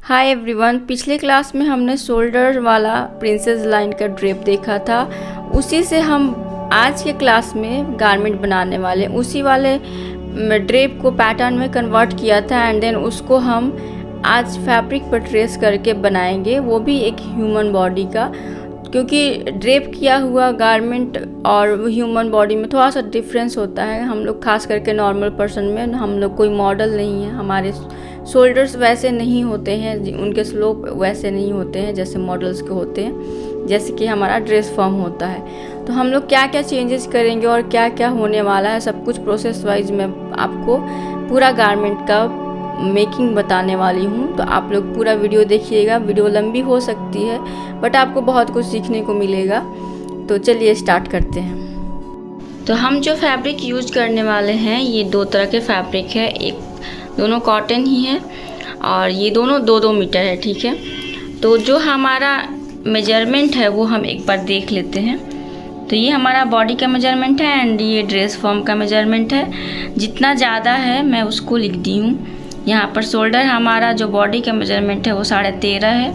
Hi everyone, पिछले class में हमने शोल्डर वाला प्रिंसेस लाइन का ड्रेप देखा था। उसी से हम आज के क्लास में गारमेंट बनाने वाले उसी वाले ड्रेप को पैटर्न में कन्वर्ट किया था एंड देन उसको हम आज फैब्रिक पर ट्रेस करके बनाएंगे, वो भी एक ह्यूमन बॉडी का। क्योंकि ड्रेप किया हुआ गारमेंट और ह्यूमन बॉडी में थोड़ा सा डिफरेंस होता है। हम लोग खास करके नॉर्मल पर्सन में हम लोग कोई मॉडल नहीं है, हमारे शोल्डर्स वैसे नहीं होते हैं, उनके स्लोप वैसे नहीं होते हैं जैसे मॉडल्स के होते हैं, जैसे कि हमारा ड्रेस फॉर्म होता है। तो हम लोग क्या क्या चेंजेस करेंगे और क्या क्या होने वाला है, सब कुछ प्रोसेस वाइज मैं आपको पूरा गारमेंट का मेकिंग बताने वाली हूँ। तो आप लोग पूरा वीडियो देखिएगा। वीडियो लंबी हो सकती है बट आपको बहुत कुछ सीखने को मिलेगा। तो चलिए स्टार्ट करते हैं। तो हम जो फैब्रिक यूज करने वाले हैं ये दो तरह के फैब्रिक है, एक दोनों कॉटन ही है और ये दोनों 2-2 मीटर है, ठीक है। तो जो हमारा मेजरमेंट है वो हम एक बार देख लेते हैं। तो ये हमारा बॉडी का मेजरमेंट है एंड ये ड्रेस फॉर्म का मेजरमेंट है। जितना ज़्यादा है मैं उसको लिख दी हूँ। यहाँ पर शोल्डर हमारा जो बॉडी का मेजरमेंट है वो 13.5 है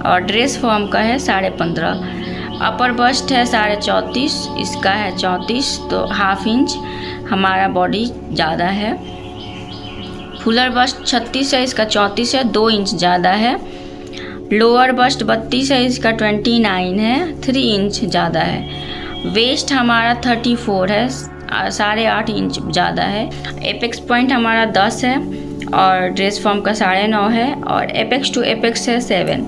और ड्रेस फॉर्म का है 15.5। अपर बस्ट है 34.5, इसका है 34, तो हाफ इंच हमारा बॉडी ज़्यादा है। फुलर बस्ट 36 है, इसका 34 है, 2 इंच ज़्यादा है। लोअर बस्ट 32 है, इसका 29 है, 3 इंच ज़्यादा है। वेस्ट हमारा 34 है, 8.5 इंच ज़्यादा है। एपेक्स पॉइंट हमारा 10 है और ड्रेस फॉर्म का 9.5 है और एपेक्स टू एपेक्स है 7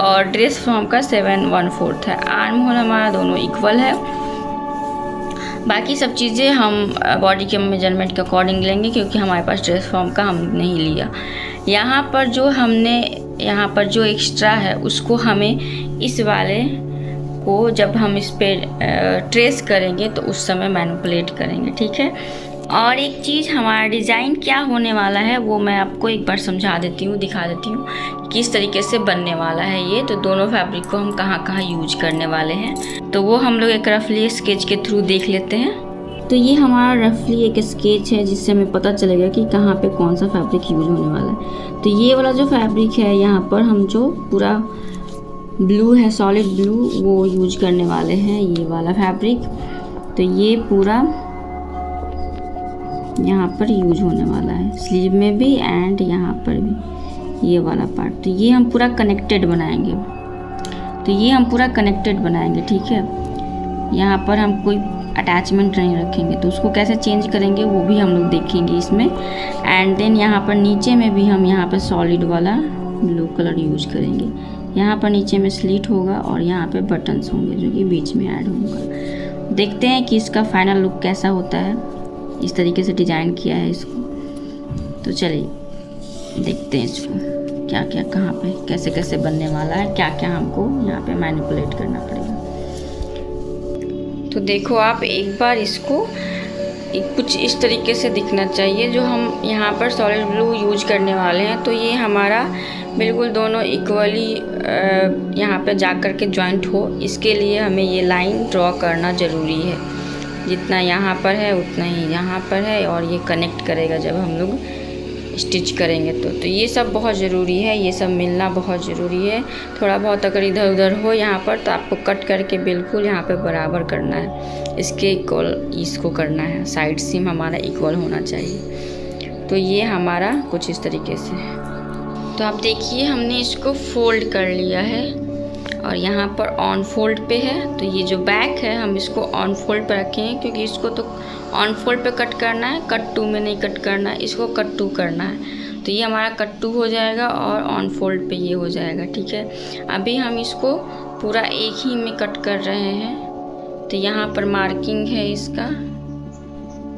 और ड्रेस फॉर्म का 7/4 है। आर्म होल हमारा दोनों इक्वल है। बाकी सब चीज़ें हम बॉडी के मेजरमेंट के अकॉर्डिंग लेंगे क्योंकि हमारे पास ड्रेस फॉर्म का हम नहीं लिया। यहाँ पर जो एक्स्ट्रा है उसको हमें इस वाले को जब हम इस पे ट्रेस करेंगे तो उस समय मैनिपुलेट करेंगे, ठीक है। और एक चीज़, हमारा डिज़ाइन क्या होने वाला है वो मैं आपको एक बार समझा देती हूँ, दिखा देती हूँ किस तरीके से बनने वाला है ये। तो दोनों फैब्रिक को हम कहाँ कहाँ यूज करने वाले हैं तो वो हम लोग एक रफली स्केच के थ्रू देख लेते हैं। तो ये हमारा रफली एक स्केच है जिससे हमें पता चलेगा कि कहाँ पे कौन सा फैब्रिक यूज होने वाला है। तो ये वाला जो फैब्रिक है यहाँ पर हम जो पूरा ब्लू है, सॉलिड ब्लू, वो यूज करने वाले हैं, ये वाला फैब्रिक। तो ये पूरा यहाँ पर यूज होने वाला है, स्लीव में भी एंड यहाँ पर भी ये वाला पार्ट। तो ये हम पूरा कनेक्टेड बनाएंगे, ठीक है। यहाँ पर हम कोई अटैचमेंट नहीं रखेंगे, तो उसको कैसे चेंज करेंगे वो भी हम लोग देखेंगे इसमें। एंड देन यहाँ पर नीचे में भी हम यहाँ पर सॉलिड वाला ब्लू कलर यूज करेंगे। यहाँ पर नीचे में स्लिट होगा और यहाँ पे बटन्स होंगे जो कि बीच में ऐड होगा। देखते हैं कि इसका फाइनल लुक कैसा होता है। इस तरीके से डिज़ाइन किया है इसको। तो चलिए देखते हैं इसको क्या क्या कहाँ पे कैसे कैसे बनने वाला है, क्या क्या हमको यहाँ पे मैनिपुलेट करना पड़ेगा। तो देखो आप एक बार इसको कुछ इस तरीके से दिखना चाहिए। जो हम यहाँ पर सॉलिड ब्लू यूज करने वाले हैं तो ये हमारा बिल्कुल दोनों इक्वली यहाँ पे जा कर के जॉइंट हो, इसके लिए हमें ये लाइन ड्रॉ करना ज़रूरी है। जितना यहाँ पर है उतना ही यहाँ पर है और ये कनेक्ट करेगा जब हम लोग स्टिच करेंगे तो ये सब बहुत ज़रूरी है, ये सब मिलना बहुत ज़रूरी है। थोड़ा बहुत अगर इधर उधर हो यहाँ पर तो आपको कट करके बिल्कुल यहाँ पे बराबर करना है, इसके इक्वल इसको करना है, साइड सीम हमारा इक्वल होना चाहिए। तो ये हमारा कुछ इस तरीके से है। तो आप देखिए हमने इसको फोल्ड कर लिया है और यहाँ पर ऑन फोल्ड पे है। तो ये जो बैक है हम इसको ऑन फोल्ड पे रखेंगे क्योंकि इसको तो ऑन फोल्ड पे कट करना है, कट टू में नहीं कट करना है, इसको कट टू करना है। तो ये हमारा कट टू हो जाएगा और ऑन फोल्ड पे ये हो जाएगा, ठीक है। अभी हम इसको पूरा एक ही में कट कर रहे हैं। तो यहाँ पर मार्किंग है इसका,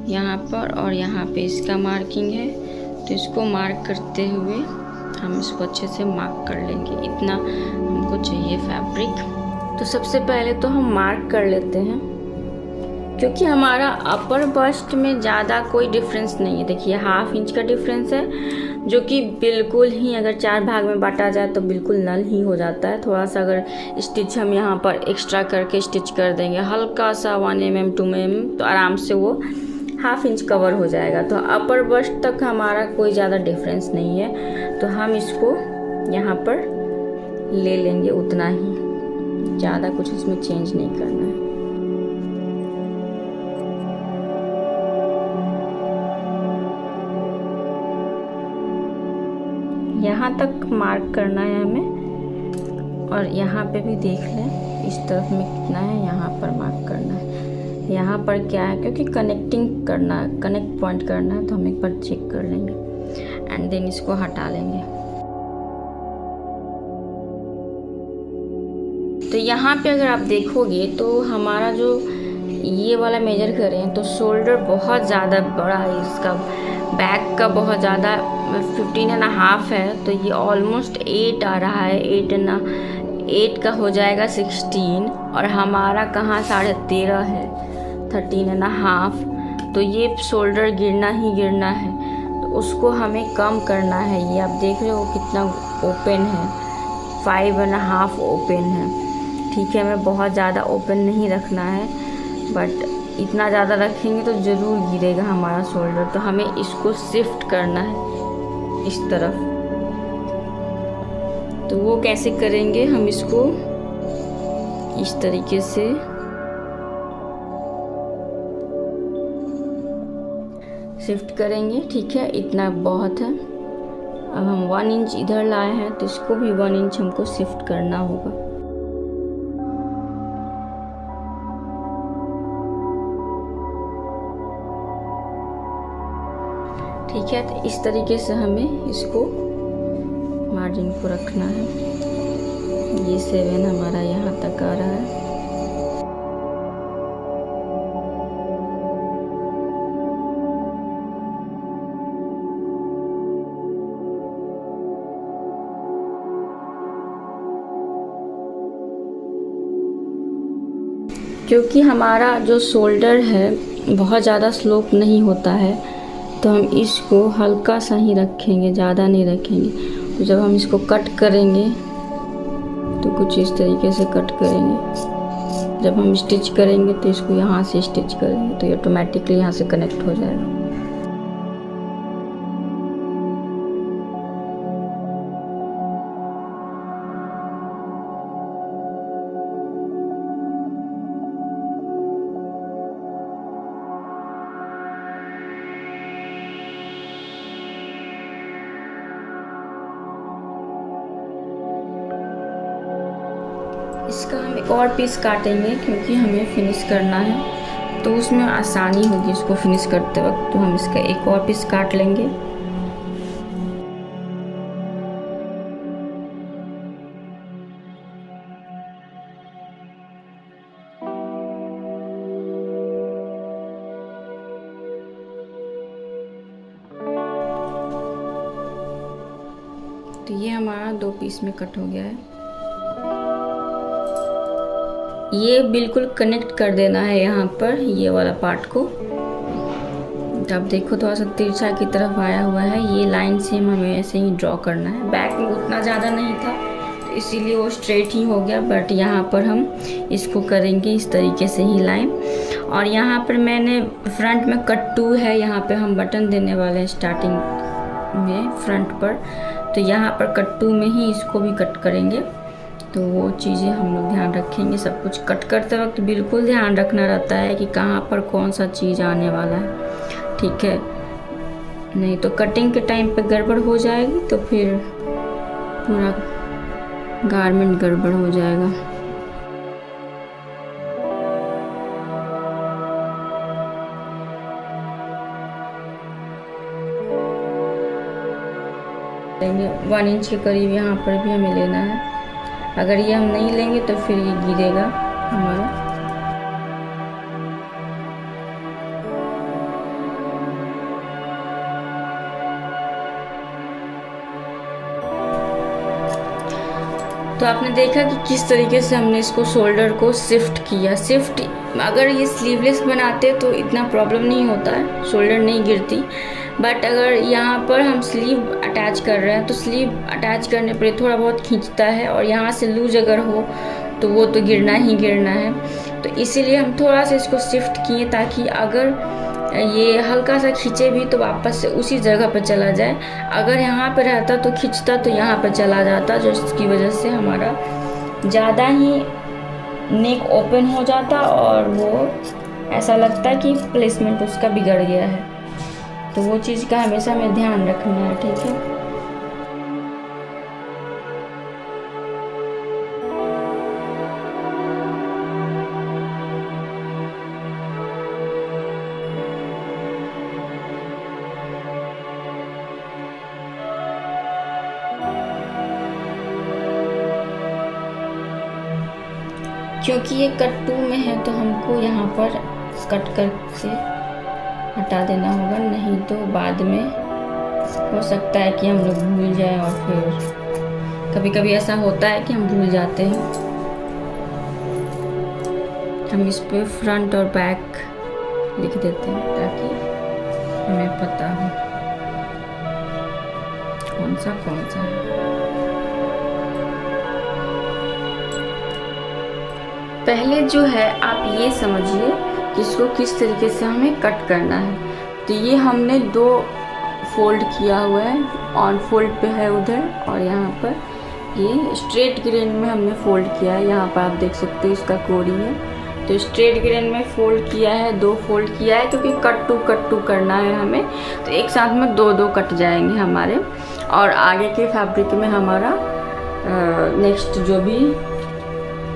यहाँ पर और यहाँ पे इसका मार्किंग है। तो इसको मार्क करते हुए हम इसको अच्छे से मार्क कर लेंगे, इतना हमको चाहिए फैब्रिक। तो सबसे पहले तो हम मार्क कर लेते हैं क्योंकि हमारा अपर बस्ट में ज़्यादा कोई डिफरेंस नहीं है। देखिए 1/2 इंच का डिफरेंस है जो कि बिल्कुल ही अगर 4 भाग में बांटा जाए तो बिल्कुल नल ही हो जाता है। थोड़ा सा अगर स्टिच हम यहाँ पर एक्स्ट्रा करके स्टिच कर देंगे हल्का सा 1 mm 2 mm तो आराम से वो हाफ इंच कवर हो जाएगा। तो अपर बस्ट तक हमारा कोई ज़्यादा डिफरेंस नहीं है, तो हम इसको यहाँ पर ले लेंगे उतना ही, ज़्यादा कुछ इसमें चेंज नहीं करना है। यहाँ तक मार्क करना है हमें, और यहाँ पे भी देख लें इस तरफ में कितना है, यहाँ पर मार्क करना है। यहाँ पर क्या है, क्योंकि कनेक्टिंग करना है, कनेक्ट पॉइंट करना है, तो हम एक बार चेक कर लेंगे एंड देन इसको हटा लेंगे। तो यहाँ पे अगर आप देखोगे तो हमारा जो ये वाला मेजर करें तो शोल्डर बहुत ज़्यादा बड़ा है, इसका बैक का बहुत ज़्यादा 15.5 है, तो ये ऑलमोस्ट 8 आ रहा है। 8 का हो जाएगा 16, और हमारा कहाँ 13.5 है, 13.5। तो ये शोल्डर गिरना ही गिरना है, तो उसको हमें कम करना है। ये आप देख रहे हो कितना ओपन है, 5.5 ओपन है। ठीक है, हमें बहुत ज़्यादा ओपन नहीं रखना है, बट इतना ज़्यादा रखेंगे तो ज़रूर गिरेगा हमारा शोल्डर। तो हमें इसको शिफ्ट करना है इस तरफ। तो वो कैसे करेंगे, हम इसको इस तरीके से शिफ्ट करेंगे। ठीक है, इतना बहुत है। अब हम 1 इंच इधर लाए हैं, तो इसको भी 1 इंच हमको शिफ्ट करना होगा। ठीक है, तो इस तरीके से हमें इसको मार्जिन को रखना है। ये 7 हमारा यहाँ तक आ रहा है। क्योंकि हमारा जो शोल्डर है बहुत ज़्यादा स्लोप नहीं होता है, तो हम इसको हल्का सा ही रखेंगे, ज़्यादा नहीं रखेंगे। तो जब हम इसको कट करेंगे तो कुछ इस तरीके से कट करेंगे। जब हम स्टिच करेंगे तो इसको यहाँ से स्टिच करेंगे, तो ये ऑटोमेटिकली यहाँ से कनेक्ट हो जाएगा। इसका हम एक और पीस काटेंगे, क्योंकि हमें फिनिश करना है, तो उसमें आसानी होगी इसको फिनिश करते वक्त। तो हम इसका एक और पीस काट लेंगे। तो ये हमारा 2 पीस में कट हो गया है। ये बिल्कुल कनेक्ट कर देना है यहाँ पर, ये वाला पार्ट को। अब देखो थोड़ा सा तिरछा की तरफ आया हुआ है, ये लाइन सेम हमें ऐसे ही ड्रॉ करना है। बैक में उतना ज़्यादा नहीं था, तो इसीलिए वो स्ट्रेट ही हो गया, बट यहाँ पर हम इसको करेंगे इस तरीके से ही लाइन। और यहाँ पर मैंने फ्रंट में कट 2 है, यहाँ पर हम बटन देने वाले हैं स्टार्टिंग में फ्रंट पर, तो यहाँ पर कट 2 में ही इसको भी कट करेंगे। तो वो चीज़ें हम लोग ध्यान रखेंगे। सब कुछ कट करते वक्त बिल्कुल ध्यान रखना रहता है कि कहाँ पर कौन सा चीज़ आने वाला है। ठीक है, नहीं तो कटिंग के टाइम पे गड़बड़ हो जाएगी, तो फिर पूरा गारमेंट गड़बड़ हो जाएगा। लेंगे 1 इंच के करीब यहाँ पर भी हमें लेना है। अगर ये हम नहीं लेंगे तो फिर ये गिरेगा हमारा। तो आपने देखा कि किस तरीके से हमने इसको शोल्डर को शिफ्ट किया। शिफ्ट अगर ये स्लीवलेस बनाते तो इतना प्रॉब्लम नहीं होता है, शोल्डर नहीं गिरती। बट अगर यहाँ पर हम स्लीव अटैच कर रहे हैं तो स्लीव अटैच करने पर थोड़ा बहुत खींचता है, और यहाँ से लूज अगर हो तो वो तो गिरना ही गिरना है। तो इसीलिए हम थोड़ा सा इसको शिफ्ट किए, ताकि अगर ये हल्का सा खींचे भी तो वापस से उसी जगह पर चला जाए। अगर यहाँ पर रहता तो खींचता तो यहाँ पर चला जाता, जिसकी वजह से हमारा ज़्यादा ही नेक ओपन हो जाता और वो ऐसा लगता है कि प्लेसमेंट उसका बिगड़ गया है। तो वो चीज़ का हमेशा हमें ध्यान रखना है, ठीक है। क्योंकि ये कट 2 में है तो हमको यहाँ पर कट कर से हटा देना होगा, नहीं तो बाद में हो सकता है कि हम लोग भूल जाए और फिर कभी कभी ऐसा होता है कि हम भूल जाते हैं। हम इस पे फ्रंट और बैक लिख देते हैं ताकि हमें पता हो कौन सा है। पहले जो है आप ये समझिए कि इसको किस तरीके से हमें कट करना है। तो ये हमने 2 फोल्ड किया हुआ है, ऑन फोल्ड पे है उधर, और यहाँ पर ये स्ट्रेट ग्रेन में हमने फोल्ड किया है। यहाँ पर आप देख सकते हो इसका कोरी है, तो स्ट्रेट ग्रेन में फोल्ड किया है, 2 फोल्ड किया है क्योंकि कट टू करना है हमें। तो एक साथ में 2 कट जाएंगे हमारे, और आगे के फैब्रिक में हमारा नेक्स्ट जो भी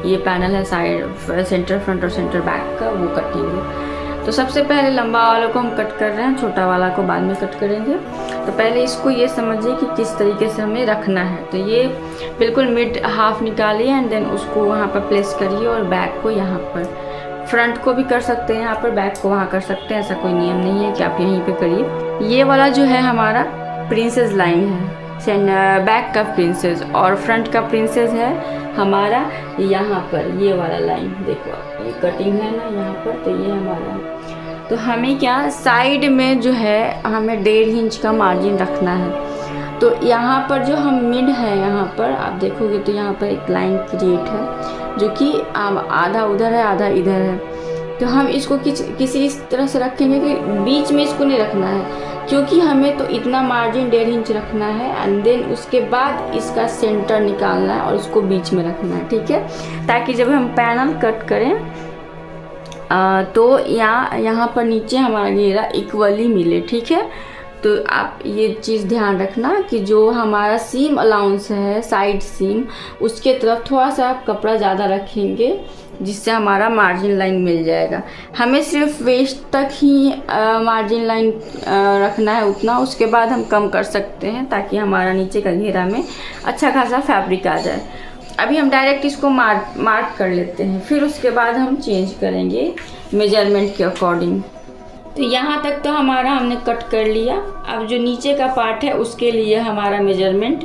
ये पैनल है साइड सेंटर फ्रंट और सेंटर बैक का, वो कटेंगे। तो सबसे पहले लंबा वाला को हम कट कर रहे हैं, छोटा वाला को बाद में कट करेंगे। तो पहले इसको ये समझिए कि किस तरीके से हमें रखना है। तो ये बिल्कुल मिड हाफ निकालिए एंड देन उसको वहाँ पर प्लेस करिए, और बैक को यहाँ पर, फ्रंट को भी कर सकते हैं यहाँ पर, बैक को वहाँ कर सकते हैं, ऐसा कोई नियम नहीं है कि आप यहीं पर करिए। ये वाला जो है हमारा प्रिंसेस लाइन है, बैक का प्रिंसेस, और फ्रंट का प्रिंसेस है हमारा यहाँ पर ये वाला लाइन। देखो ये कटिंग है ना यहाँ पर, तो ये हमारा है। तो हमें क्या साइड में जो है हमें 1.5 इंच का मार्जिन रखना है। तो यहाँ पर जो हम मिड है, यहाँ पर आप देखोगे तो यहाँ पर एक लाइन क्रिएट है जो कि आधा उधर है आधा इधर है। तो हम इसको किसी इस तरह से रखेंगे कि बीच में इसको नहीं रखना है, क्योंकि हमें तो इतना मार्जिन 1.5 इंच रखना है एंड देन उसके बाद इसका सेंटर निकालना है और इसको बीच में रखना है, ठीक है। ताकि जब हम पैनल कट करें तो यहाँ पर नीचे हमारा घेरा इक्वली मिले, ठीक है। तो आप ये चीज़ ध्यान रखना कि जो हमारा सीम अलाउंस है, साइड सीम, उसके तरफ थोड़ा सा आप कपड़ा ज़्यादा रखेंगे जिससे हमारा मार्जिन लाइन मिल जाएगा। हमें सिर्फ वेस्ट तक ही मार्जिन लाइन रखना है उतना, उसके बाद हम कम कर सकते हैं ताकि हमारा नीचे का घेरा में अच्छा खासा फैब्रिक आ जाए। अभी हम डायरेक्ट इसको मार्क कर लेते हैं, फिर उसके बाद हम चेंज करेंगे मेजरमेंट के अकॉर्डिंग। तो यहाँ तक तो हमारा हमने कट कर लिया। अब जो नीचे का पार्ट है उसके लिए हमारा मेजरमेंट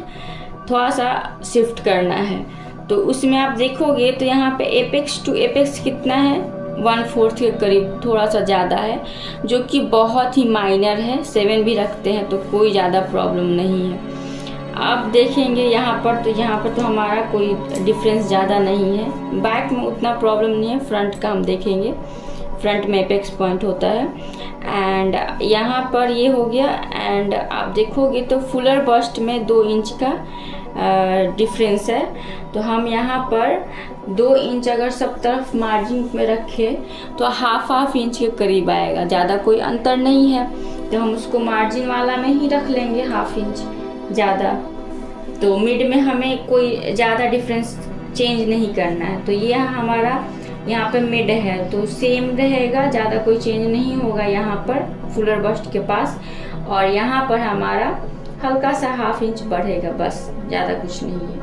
थोड़ा सा शिफ्ट करना है। तो उसमें आप देखोगे तो यहाँ पे एपेक्स टू एपेक्स कितना है, 1/4 के करीब, थोड़ा सा ज़्यादा है, जो कि बहुत ही माइनर है। 7 भी रखते हैं तो कोई ज़्यादा प्रॉब्लम नहीं है। आप देखेंगे यहाँ पर तो हमारा कोई डिफरेंस ज़्यादा नहीं है। बैक में उतना प्रॉब्लम नहीं है, फ्रंट का हम देखेंगे, फ्रंट में एपेक्स पॉइंट होता है। एंड यहाँ पर ये हो गया। एंड आप देखोगे तो फुलर बस्ट में 2 इंच का डिफरेंस है। तो हम यहाँ पर 2 इंच अगर सब तरफ मार्जिन में रखें तो हाफ इंच के करीब आएगा, ज़्यादा कोई अंतर नहीं है। तो हम उसको मार्जिन वाला में ही रख लेंगे, हाफ इंच ज़्यादा। तो मिड में हमें कोई ज़्यादा डिफरेंस चेंज नहीं करना है। तो ये हमारा यहाँ पे मिड है तो सेम रहेगा, ज़्यादा कोई चेंज नहीं होगा यहाँ पर फुलर बस्ट के पास। और यहाँ पर हमारा हल्का सा हाफ इंच बढ़ेगा, बस, ज़्यादा कुछ नहीं है।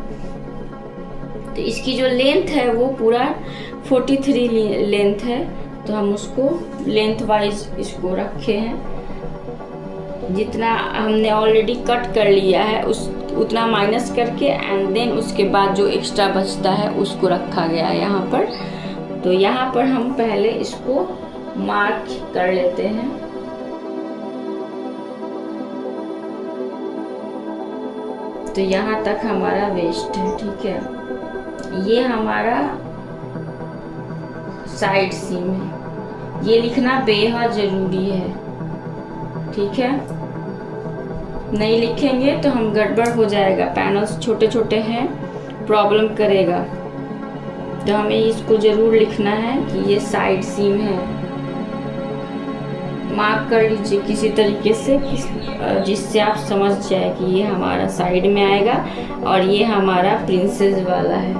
तो इसकी जो लेंथ है वो पूरा 43 लेंथ है। तो हम उसको लेंथ वाइज इसको रखे हैं, जितना हमने ऑलरेडी कट कर लिया है उतना माइनस करके, एंड देन उसके बाद जो एक्स्ट्रा बचता है उसको रखा गया है यहाँ पर। तो यहाँ पर हम पहले इसको मार्क कर लेते हैं। तो यहाँ तक हमारा वेस्ट है, ठीक है। ये हमारा साइड सीम है, ये लिखना बेहद ज़रूरी है। ठीक है, नहीं लिखेंगे तो हम गड़बड़ हो जाएगा, पैनल्स छोटे छोटे हैं, प्रॉब्लम करेगा। तो हमें इसको ज़रूर लिखना है कि ये साइड सीम है। मार्क कर लीजिए किसी तरीके से, जिससे आप समझ जाए कि ये हमारा साइड में आएगा और ये हमारा प्रिंसेस वाला है,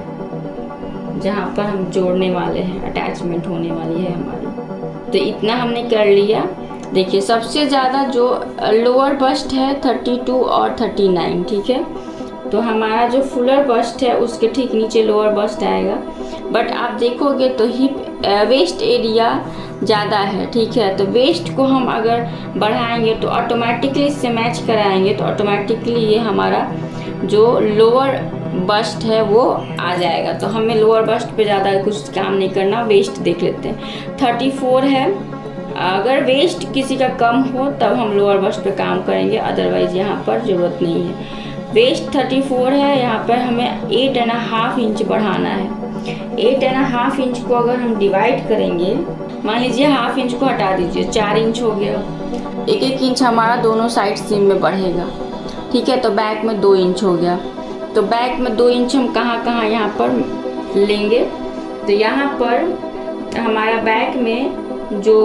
जहाँ पर हम जोड़ने वाले हैं, अटैचमेंट होने वाली है हमारी। तो इतना हमने कर लिया। देखिए सबसे ज़्यादा जो लोअर बस्ट है 32 और 39, ठीक है। तो हमारा जो फुलर बस्ट है उसके ठीक नीचे लोअर बस्ट आएगा। बट आप देखोगे तो हिप वेस्ट एरिया ज़्यादा है, ठीक है। तो वेस्ट को हम अगर बढ़ाएंगे तो ऑटोमेटिकली इससे मैच कराएंगे तो ऑटोमेटिकली ये हमारा जो लोअर बस्ट है वो आ जाएगा। तो हमें लोअर बस्ट पे ज़्यादा कुछ काम नहीं करना, वेस्ट देख लेते हैं। 34 है, अगर वेस्ट किसी का कम हो तब हम लोअर बस्ट पे काम करेंगे, अदरवाइज़ यहाँ पर ज़रूरत नहीं है। वेस्ट 34 है, यहाँ पर हमें 8.5 इंच बढ़ाना है। 8.5 इंच को अगर हम डिवाइड करेंगे, मान लीजिए हाफ इंच को हटा दीजिए, 4 इंच हो गया। 1-1 इंच हमारा दोनों साइड सीम में बढ़ेगा, ठीक है। तो बैक में 2 इंच हो गया। तो बैक में 2 इंच हम कहाँ कहाँ यहाँ पर लेंगे, तो यहाँ पर हमारा बैक में जो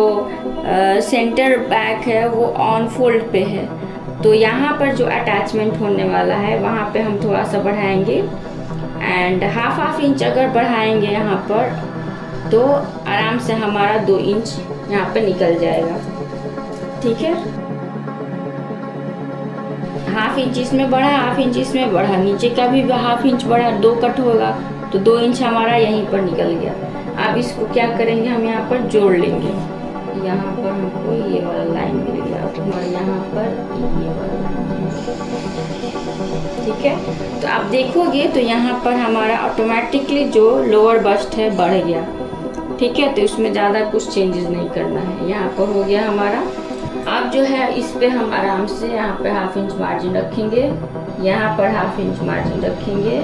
सेंटर बैक है वो ऑन फोल्ड पे है। तो यहाँ पर जो अटैचमेंट होने वाला है वहाँ पे हम थोड़ा सा बढ़ाएंगे, एंड हाफ इंच अगर बढ़ाएंगे यहाँ पर तो आराम से हमारा 2 इंच यहाँ पे निकल जाएगा, ठीक है। हाफ इंच इसमें बढ़ा, हाफ इंच इसमें बढ़ा, नीचे का भी हाफ इंच बढ़ा, 2 कट होगा तो 2 इंच हमारा यहीं पर निकल गया। अब इसको क्या करेंगे, हम यहाँ पर जोड़ लेंगे। यहाँ पर हमको ये वाला लाइन मिल गया और यहाँ पर ये वाला, ठीक है। तो आप देखोगे तो यहाँ पर हमारा ऑटोमेटिकली जो लोअर बस्ट है बढ़ गया, ठीक है। तो इसमें ज़्यादा कुछ चेंजेस नहीं करना है, यहाँ पर हो गया हमारा। अब जो है इस पे हम आराम से यहाँ पे हाफ इंच मार्जिन रखेंगे, यहाँ पर हाफ इंच मार्जिन रखेंगे,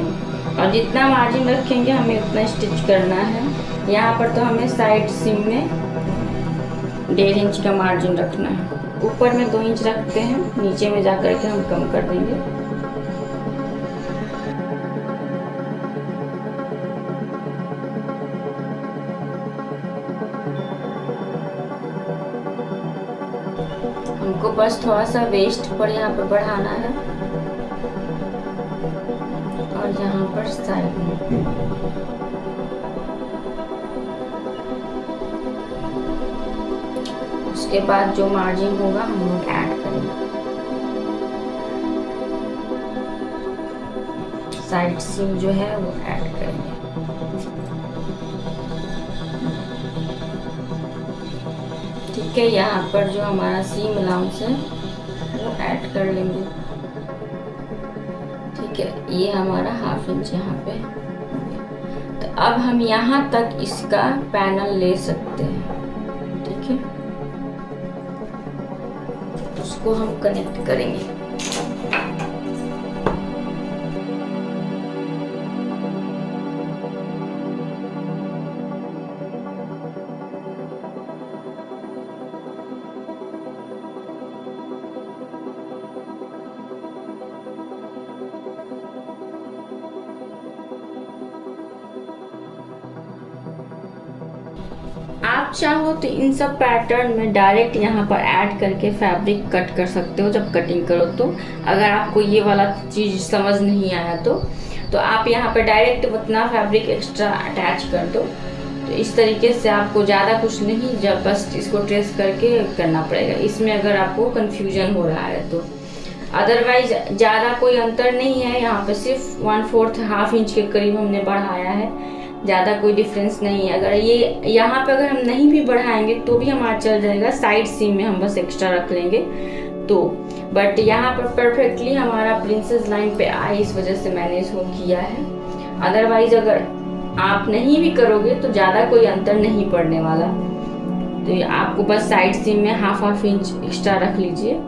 और जितना मार्जिन रखेंगे हमें उतना स्टिच करना है। यहाँ पर तो हमें साइड सीम में 1.5 इंच का मार्जिन रखना है। ऊपर में 2 इंच रखते हैं, नीचे में जा कर के हम कम कर देंगे। हमको बस थोड़ा सा वेस्ट पर यहाँ पर बढ़ाना है और यहाँ पर साइड में। उसके बाद जो मार्जिन होगा हम लोग ऐड करेंगे, साइड सीम जो है वो ऐड करेंगे, ठीक है। यहाँ पर जो हमारा सीम अलाउंस है वो ऐड कर लेंगे, ठीक है। ये हमारा हाफ इंच यहाँ पे। तो अब हम यहाँ तक इसका पैनल ले सकते हैं, ठीक है। उसको हम कनेक्ट करेंगे। आप चाहो तो इन सब पैटर्न में डायरेक्ट यहाँ पर ऐड करके फैब्रिक कट कर सकते हो जब कटिंग करो। तो अगर आपको ये वाला चीज़ समझ नहीं आया तो आप यहाँ पर डायरेक्ट उतना फैब्रिक एक्स्ट्रा अटैच कर दो। तो इस तरीके से आपको ज़्यादा कुछ नहीं, जब बस इसको ट्रेस करके करना पड़ेगा। इसमें अगर आपको कन्फ्यूजन हो रहा है तो अदरवाइज ज़्यादा कोई अंतर नहीं है। यहाँ पे सिर्फ 1/4 हाफ इंच के करीब हमने बढ़ाया है, ज़्यादा कोई डिफरेंस नहीं है। अगर ये यहाँ पे अगर हम नहीं भी बढ़ाएंगे तो भी हमारा चल जाएगा, साइड सीम में हम बस एक्स्ट्रा रख लेंगे तो। बट यहाँ पर परफेक्टली हमारा प्रिंसेस लाइन पे आए, इस वजह से मैंने इसको किया है। अदरवाइज अगर आप नहीं भी करोगे तो ज़्यादा कोई अंतर नहीं पड़ने वाला। तो आपको बस साइड सीम में हाफ इंच एक्स्ट्रा रख लीजिए,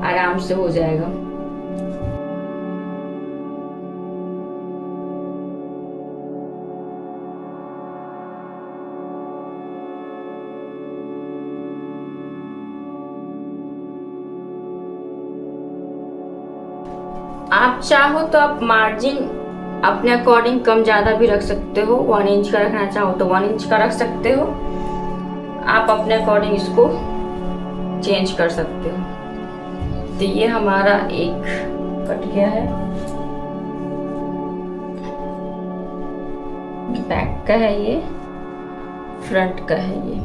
आराम से हो जाएगा। आप चाहो तो आप मार्जिन अपने अकॉर्डिंग कम ज़्यादा भी रख सकते हो। 1 इंच का रखना चाहो तो 1 इंच का रख सकते हो। आप अपने अकॉर्डिंग इसको चेंज कर सकते हो। तो ये हमारा एक कट गया है, बैक का है, ये फ्रंट का है। ये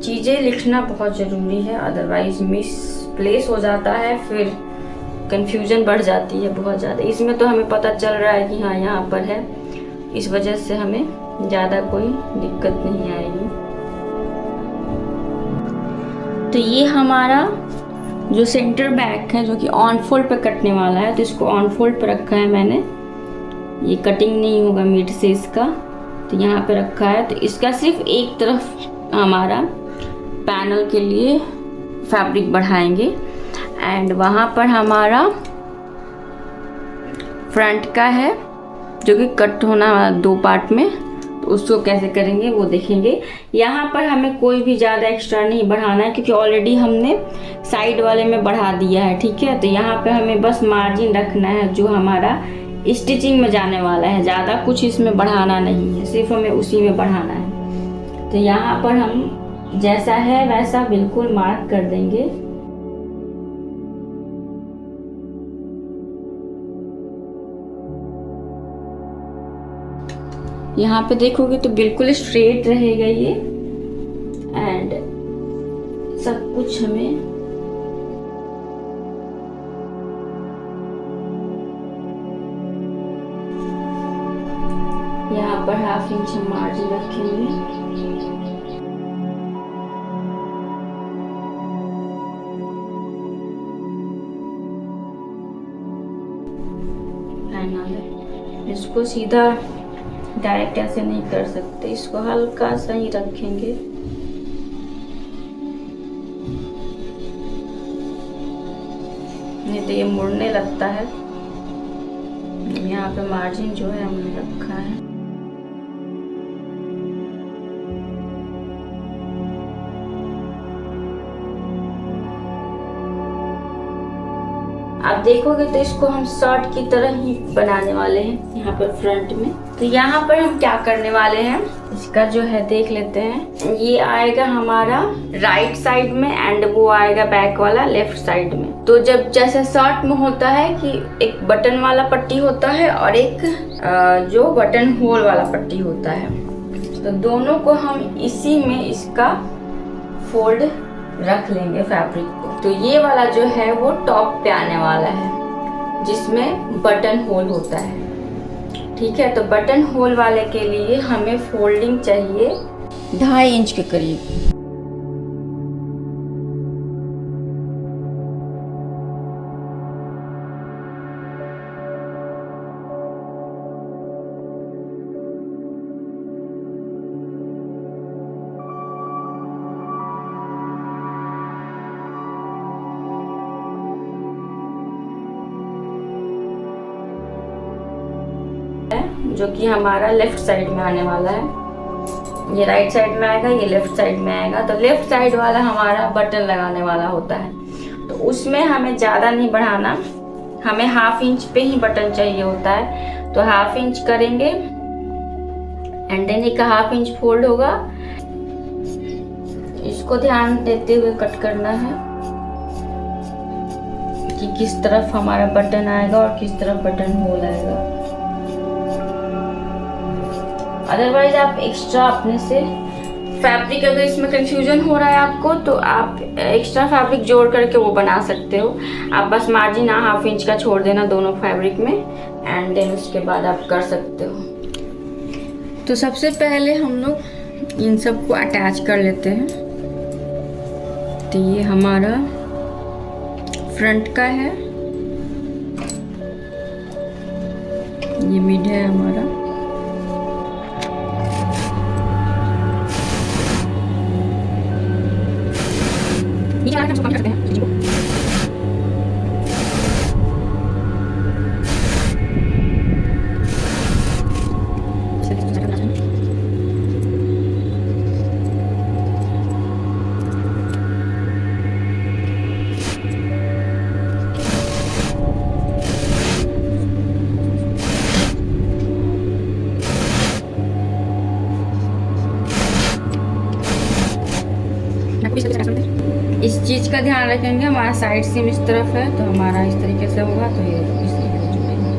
चीज़ें लिखना बहुत ज़रूरी है, अदरवाइज मिस प्लेस हो जाता है, फिर कंफ्यूजन बढ़ जाती है बहुत ज़्यादा। इसमें तो हमें पता चल रहा है कि हाँ यहाँ पर है, इस वजह से हमें ज़्यादा कोई दिक्कत नहीं आएगी। तो ये हमारा जो सेंटर बैक है जो कि ऑन फोल्ड पे कटने वाला है, तो इसको ऑन फोल्ड पे रखा है मैंने। ये कटिंग नहीं होगा मिड से इसका, तो यहाँ पे रखा है। तो इसका सिर्फ एक तरफ हमारा पैनल के लिए फैब्रिक बढ़ाएंगे एंड वहाँ पर हमारा फ्रंट का है जो कि कट होना 2 पार्ट में, तो उसको कैसे करेंगे वो देखेंगे। यहाँ पर हमें कोई भी ज़्यादा एक्स्ट्रा नहीं बढ़ाना है क्योंकि ऑलरेडी हमने साइड वाले में बढ़ा दिया है, ठीक है। तो यहाँ पे हमें बस मार्जिन रखना है जो हमारा स्टिचिंग में जाने वाला है, ज़्यादा कुछ इसमें बढ़ाना नहीं है, सिर्फ हमें उसी में बढ़ाना है। तो यहाँ पर हम जैसा है वैसा बिल्कुल मार्क कर देंगे। यहाँ पे देखोगे तो बिल्कुल स्ट्रेट रहेगा ये एंड सब कुछ हमें यहाँ पर 1/2 इंच मार्जिन रखेंगे। इसको सीधा डायरेक्ट ऐसे नहीं कर सकते, इसको हल्का सा ही रखेंगे। नहीं तो ये मुड़ने लगता है। यहाँ पे मार्जिन जो है हमने रखा है। आप देखोगे तो इसको हम शर्ट की तरह ही बनाने वाले हैं यहाँ पर फ्रंट में। तो यहाँ पर हम क्या करने वाले हैं, इसका जो है देख लेते हैं। ये आएगा हमारा राइट साइड में एंड वो आएगा बैक वाला लेफ्ट साइड में। तो जब जैसे शर्ट में होता है कि एक बटन वाला पट्टी होता है और एक जो बटन होल वाला पट्टी होता है, तो दोनों को हम इसी में इसका फोल्ड रख लेंगे फैब्रिक को। तो ये वाला जो है वो टॉप पे आने वाला है जिसमें बटन होल होता है, ठीक है। तो बटन होल वाले के लिए हमें फोल्डिंग चाहिए 2.5 इंच के करीब। जो कि हमारा लेफ्ट साइड में आने वाला है, ये राइट साइड में आएगा, ये लेफ्ट साइड में आएगा। तो लेफ्ट साइड वाला हमारा बटन लगाने वाला होता है, तो उसमें हमें ज़्यादा नहीं बढ़ाना, हमें 1/2 इंच पे ही बटन चाहिए होता है। तो 1/2 इंच करेंगे एंड देन एक 1/2 इंच फोल्ड होगा। इसको ध्यान देते हुए कट करना है कि किस तरफ हमारा बटन आएगा और किस तरफ बटन होल आएगा। अदरवाइज आप एक्स्ट्रा अपने से फैब्रिक, अगर इसमें कंफ्यूजन हो रहा है आपको, तो आप एक्स्ट्रा फैब्रिक जोड़ करके वो बना सकते हो। आप बस मार्जिन 1/2 इंच का छोड़ देना दोनों फैब्रिक में एंड देन उसके बाद आप कर सकते हो। तो सबसे पहले हम लोग इन सबको अटैच कर लेते हैं। तो ये हमारा फ्रंट का है, ये मिड है हमारा, करते हैं। चीज़ का ध्यान रखेंगे, हमारा साइड सीम इस तरफ है तो हमारा इस तरीके से होगा, तो ये इस तरीके से जुड़ेगा।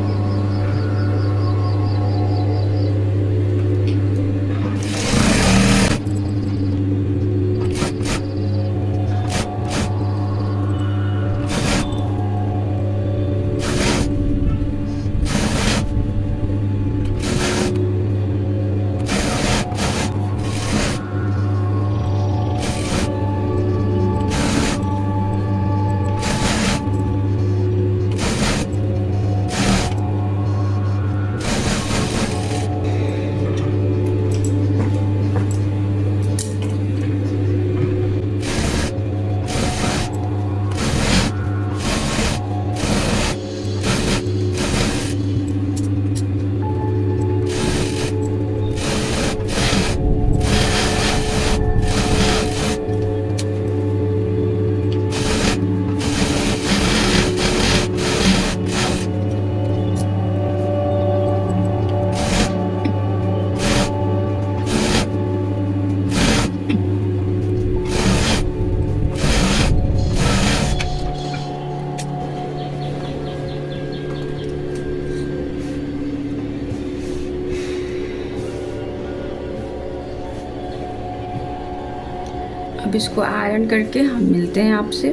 अब इसको आयरन करके हम मिलते हैं आपसे।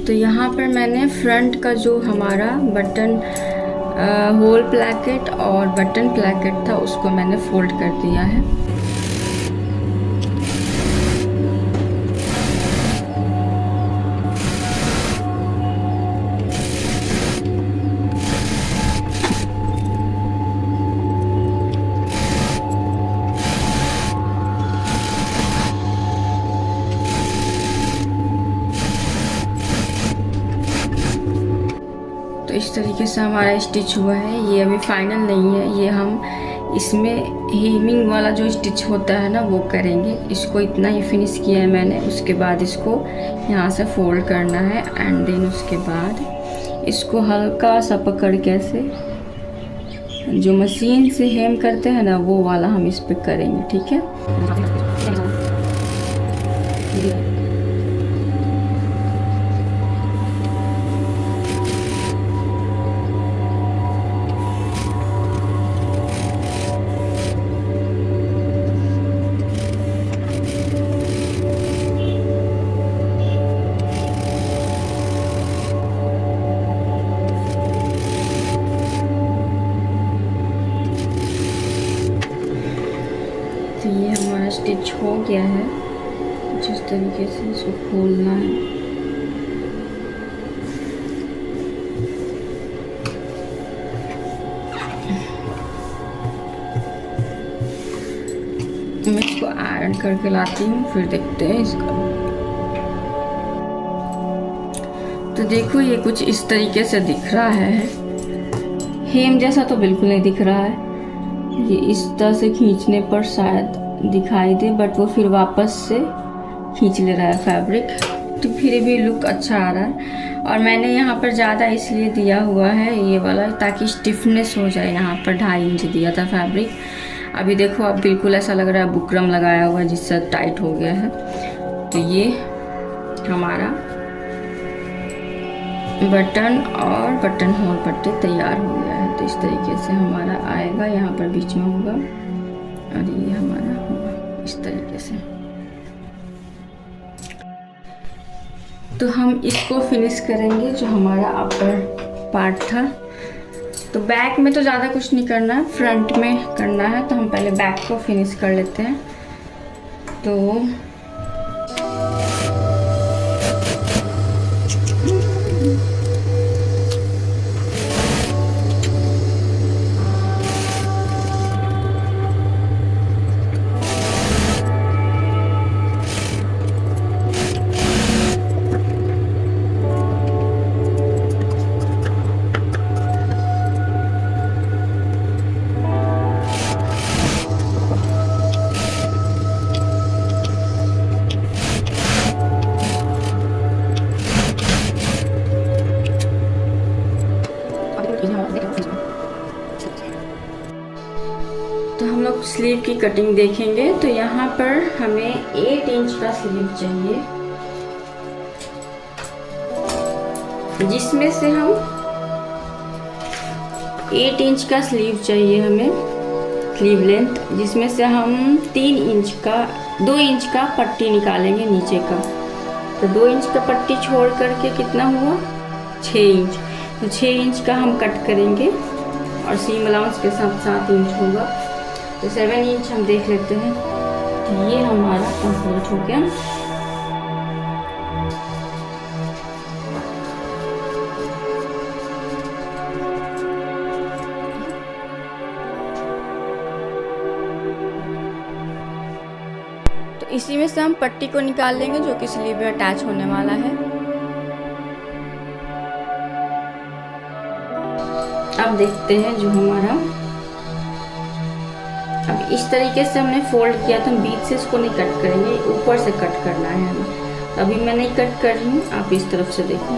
तो यहाँ पर मैंने फ्रंट का जो हमारा बटन होल प्लैकेट और बटन प्लैकेट था उसको मैंने फोल्ड कर दिया है। तो इस तरीके से हमारा स्टिच हुआ है। ये अभी फाइनल नहीं है, ये हम इसमें हेमिंग वाला जो स्टिच होता है ना वो करेंगे। इसको इतना ही फिनिश किया है मैंने। उसके बाद इसको यहाँ से फोल्ड करना है एंड देन उसके बाद इसको हल्का सा पकड़ के ऐसे जो मशीन से हेम करते हैं ना वो वाला हम इस पे करेंगे, ठीक है। तो ये हमारा स्टिच हो गया है। जिस तरीके से इसको खोलना है, मैं इसको आयरन करके लाती हूँ, फिर देखते हैं इसका। तो देखो ये कुछ इस तरीके से दिख रहा है। हेम जैसा तो बिल्कुल नहीं दिख रहा है। ये इस तरह से खींचने पर शायद दिखाई दे, बट वो फिर वापस से खींच ले रहा है फैब्रिक, तो फिर भी लुक अच्छा आ रहा है। और मैंने यहाँ पर ज़्यादा इसलिए दिया हुआ है ये वाला ताकि स्टिफनेस हो जाए। यहाँ पर 2.5 इंच दिया था फैब्रिक। अभी देखो अब बिल्कुल ऐसा लग रहा है बुकरम लगाया हुआ है जिससे टाइट हो गया है। तो ये हमारा बटन और बटन होल पट्टी तैयार हो गया है। तो इस तरीके से हमारा आएगा, यहाँ पर बीच में होगा और ये हमारा होगा इस तरीके से। तो हम इसको फिनिश करेंगे जो हमारा अपर पार्ट था। तो बैक में तो ज़्यादा कुछ नहीं करना है, फ्रंट में करना है। तो हम पहले बैक को फिनिश कर लेते हैं। तो हम लोग स्लीव की कटिंग देखेंगे। तो यहाँ पर हमें 8 इंच का स्लीव चाहिए। जिसमें से हम 8 इंच का स्लीव चाहिए हमें, स्लीव लेंथ, जिसमें से हम 2 इंच का पट्टी निकालेंगे नीचे का। तो 2 इंच का पट्टी छोड़ करके कितना हुआ 6 इंच। तो 6 इंच का हम कट करेंगे और सीम अलाउंस के साथ 7 इंच होगा। तो 7 इंच हम देख लेते हैं। तो ये हमारा कंप्लीट हो गया। तो इसी में से हम पट्टी को निकाल लेंगे जो कि स्लीव में अटैच होने वाला है। अब देखते हैं जो हमारा, अब इस तरीके से हमने फोल्ड किया तो हम बीच से इसको नहीं कट करेंगे, ऊपर से कट करना है हमें। तो अभी मैं नहीं कट कर रही हूँ, आप इस तरफ से देखो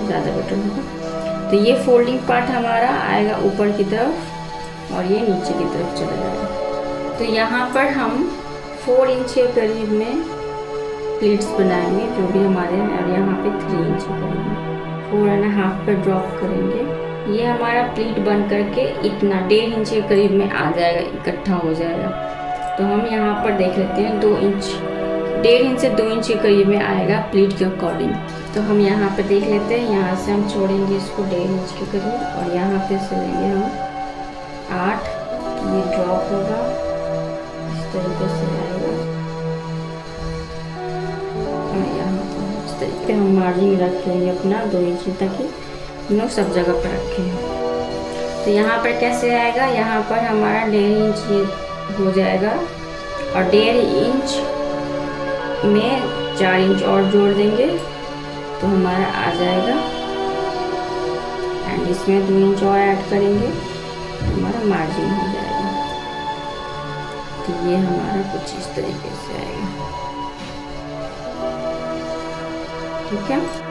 ज़्यादा बेटर होगा। तो ये फोल्डिंग पार्ट हमारा आएगा ऊपर की तरफ और ये नीचे की तरफ चला जाएगा। तो यहाँ पर हम 4 इंच के करीब में प्लीट्स बनाएंगे जो भी हमारे हैं, और यहाँ पे 3 इंच के करीब 4.5 पर ड्रॉप करेंगे। ये हमारा प्लीट बन करके इतना 1.5 इंच के करीब में आ जाएगा, इकट्ठा हो जाएगा। तो हम यहाँ पर देख लेते हैं 2 इंच, 1.5 इंच से 2 इंच के करीब में आएगा प्लीट के अकॉर्डिंग। तो हम यहाँ पे देख लेते हैं, यहाँ से हम छोड़ेंगे इसको 1.5 इंच के करीब और यहाँ पे से लेंगे हम 8। ये ड्रॉप होगा, इस तरीके से आएगा और यहाँ पर इस तरीके हम मार्जिन रखेंगे अपना 2 इंच तक ही, लोग सब जगह पर रखे हैं। तो यहाँ पर कैसे आएगा, यहाँ पर हमारा 1.5 इंच हो जाएगा और 1.5 इंच में 4 इंच और जोड़ देंगे तो हमारा आ जाएगा। एंड इसमें 2 इंच और ऐड करेंगे तो हमारा मार्जिन हो जाएगा। तो ये हमारा कुछ इस तरीके से आएगा, ठीक है।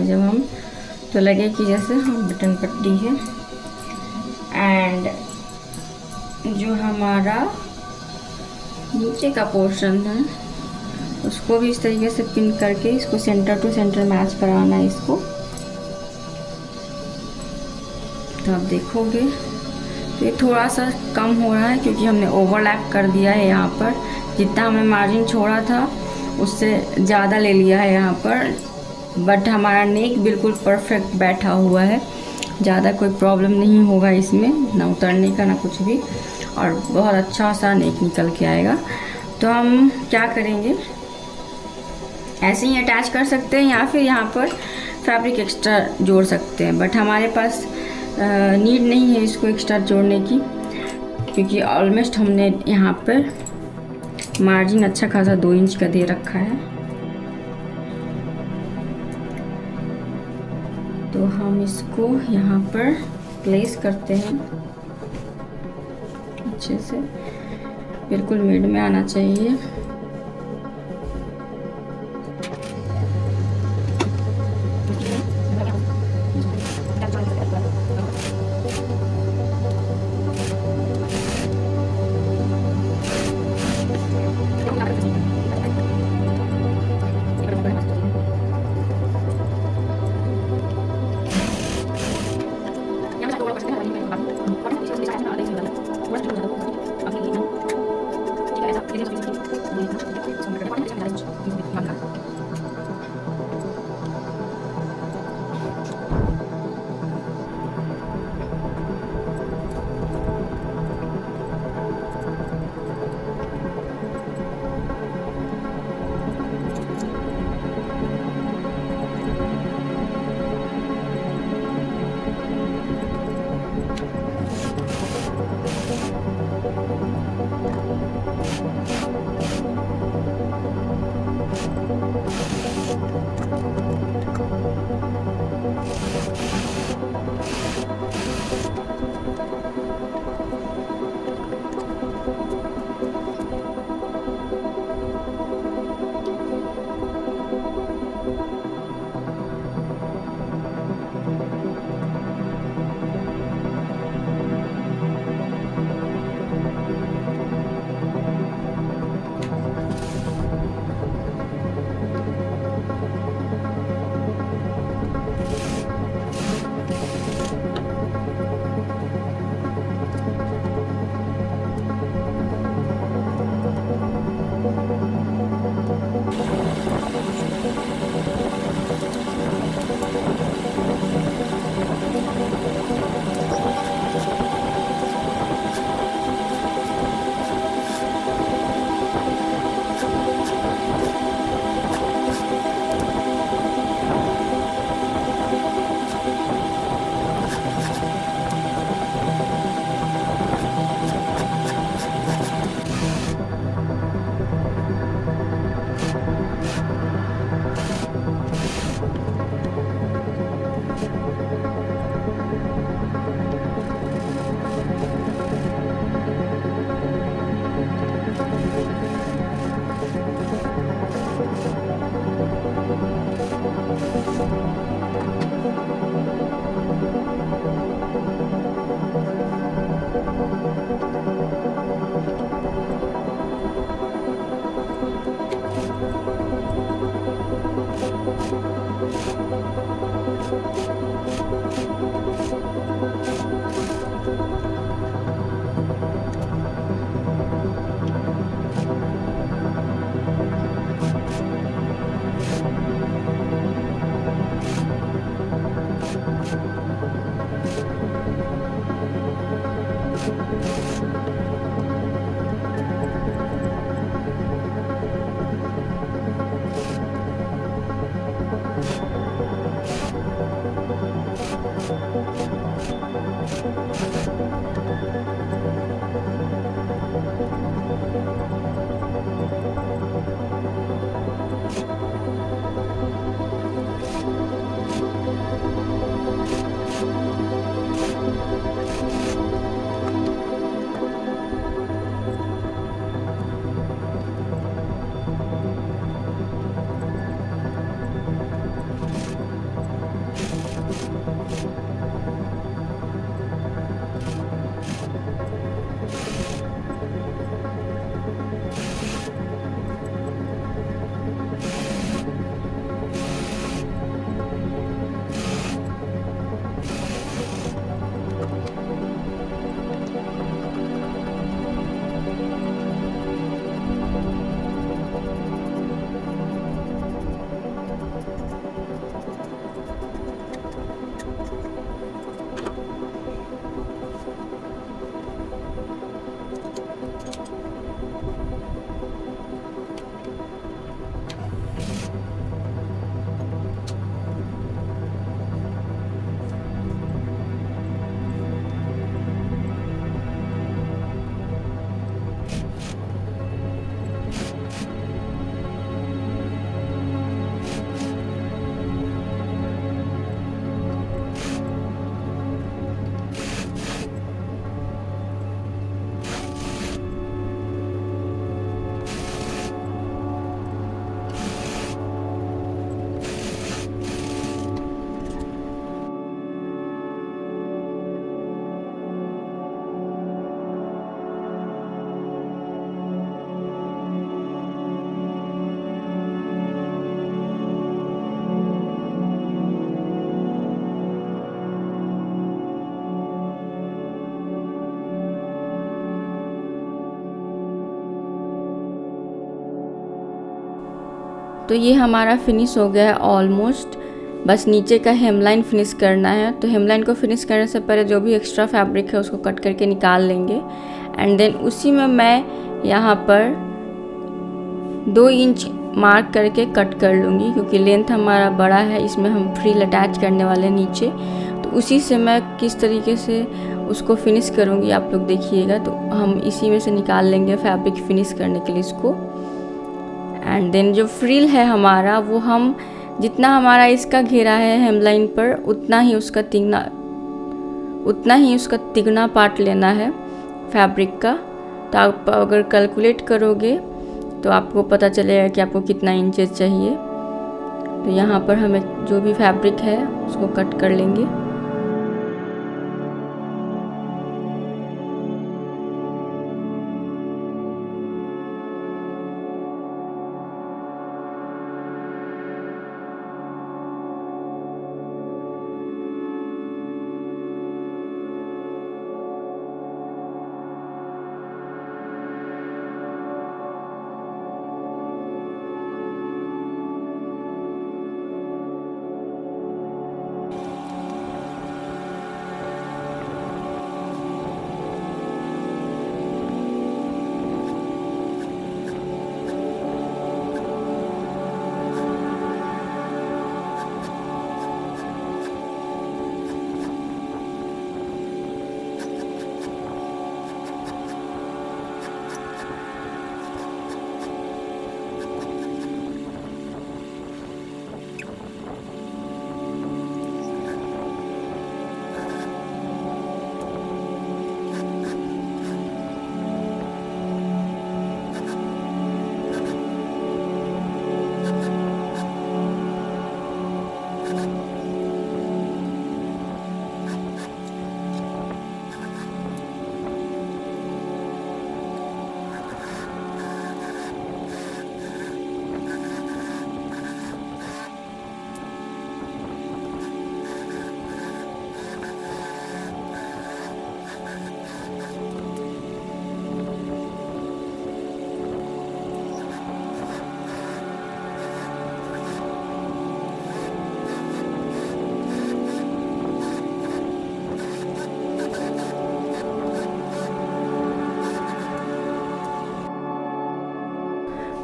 जब हम तो लगे कि जैसे हम बटन पट्टी है। एंड जो हमारा नीचे का पोर्शन है उसको भी इस तरीके से पिन करके इसको सेंटर टू सेंटर मैच कराना है इसको। तो आप देखोगे तो ये थोड़ा सा कम हो रहा है क्योंकि हमने ओवरलैप कर दिया है यहाँ पर। जितना हमने मार्जिन छोड़ा था उससे ज़्यादा ले लिया है यहाँ पर। बट हमारा नेक बिल्कुल परफेक्ट बैठा हुआ है, ज़्यादा कोई प्रॉब्लम नहीं होगा इसमें, ना उतरने का ना कुछ भी, और बहुत अच्छा सा नेक निकल के आएगा। तो हम क्या करेंगे, ऐसे ही अटैच कर सकते हैं या फिर यहाँ पर फैब्रिक एक्स्ट्रा जोड़ सकते हैं। बट हमारे पास नीड नहीं है इसको एक्स्ट्रा जोड़ने की क्योंकि ऑलमोस्ट हमने यहाँ पर मार्जिन अच्छा खासा 2 इंच का दे रखा है। तो हम इसको यहाँ पर प्लेस करते हैं अच्छे से, बिल्कुल मिड में आना चाहिए। तो ये हमारा फिनिश हो गया है ऑलमोस्ट। बस नीचे का हेमलाइन फिनिश करना है। तो हेमलाइन को फिनिश करने से पहले जो भी एक्स्ट्रा फैब्रिक है उसको कट करके निकाल लेंगे। एंड देन उसी में मैं यहाँ पर 2 इंच मार्क करके कट कर लूँगी, क्योंकि लेंथ हमारा बड़ा है, इसमें हम फ्रिल अटैच करने वाले हैं नीचे। तो उसी से मैं किस तरीके से उसको फिनिश करूँगी आप लोग देखिएगा। तो हम इसी में से निकाल लेंगे फैब्रिक फिनिश करने के लिए इसको। एंड देन जो फ्रिल है हमारा, वो हम जितना हमारा इसका घेरा है हेमलाइन पर उतना ही उसका तिगना पार्ट लेना है फैब्रिक का। तो आप अगर कैलकुलेट करोगे तो आपको पता चलेगा कि आपको कितना इंचेस चाहिए। तो यहाँ पर हमें जो भी फैब्रिक है उसको कट कर लेंगे।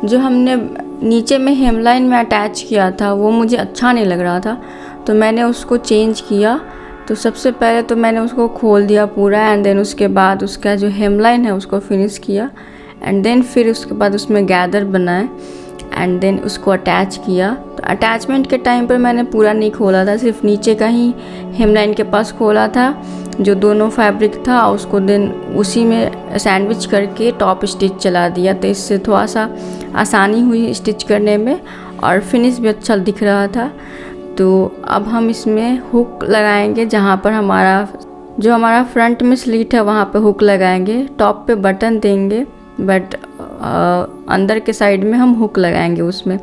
जो हमने नीचे में हेमलाइन में अटैच किया था वो मुझे अच्छा नहीं लग रहा था, तो मैंने उसको चेंज किया। तो सबसे पहले तो मैंने उसको खोल दिया पूरा, एंड देन उसके बाद उसका जो हेमलाइन है उसको फिनिश किया। एंड देन फिर उसके बाद उसमें गैदर बनाए, एंड देन उसको अटैच किया। तो अटैचमेंट के टाइम पर मैंने पूरा नहीं खोला था, सिर्फ नीचे का ही हेमलाइन के पास खोला था। जो दोनों फैब्रिक था उसको देन उसी में सैंडविच करके टॉप स्टिच चला दिया। तो इससे थोड़ा सा आसानी हुई स्टिच करने में, और फिनिश भी अच्छा दिख रहा था। तो अब हम इसमें हुक लगाएंगे, जहाँ पर हमारा फ्रंट में स्लीट है वहाँ पे हुक लगाएंगे। टॉप पे बटन देंगे, बट अंदर के साइड में हम हुक लगाएंगे। उसमें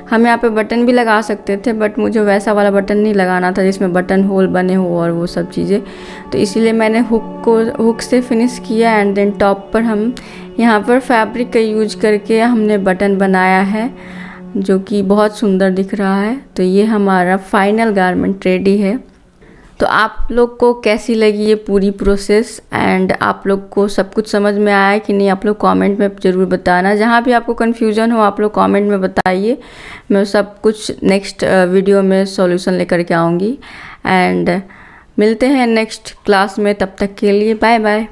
हम यहाँ पे बटन भी लगा सकते थे, बट मुझे वैसा वाला बटन नहीं लगाना था जिसमें बटन होल बने हो और वो सब चीज़ें। तो इसीलिए मैंने हुक से फिनिश किया। एंड देन टॉप पर हम यहाँ पर फैब्रिक का यूज करके हमने बटन बनाया है, जो कि बहुत सुंदर दिख रहा है। तो ये हमारा फाइनल गारमेंट रेडी है। तो आप लोग को कैसी लगी ये पूरी प्रोसेस, एंड आप लोग को सब कुछ समझ में आया कि नहीं, आप लोग कमेंट में ज़रूर बताना। जहाँ भी आपको कन्फ्यूज़न हो आप लोग कमेंट में बताइए, मैं सब कुछ नेक्स्ट वीडियो में सॉल्यूशन लेकर के आऊँगी। एंड मिलते हैं नेक्स्ट क्लास में, तब तक के लिए बाय बाय।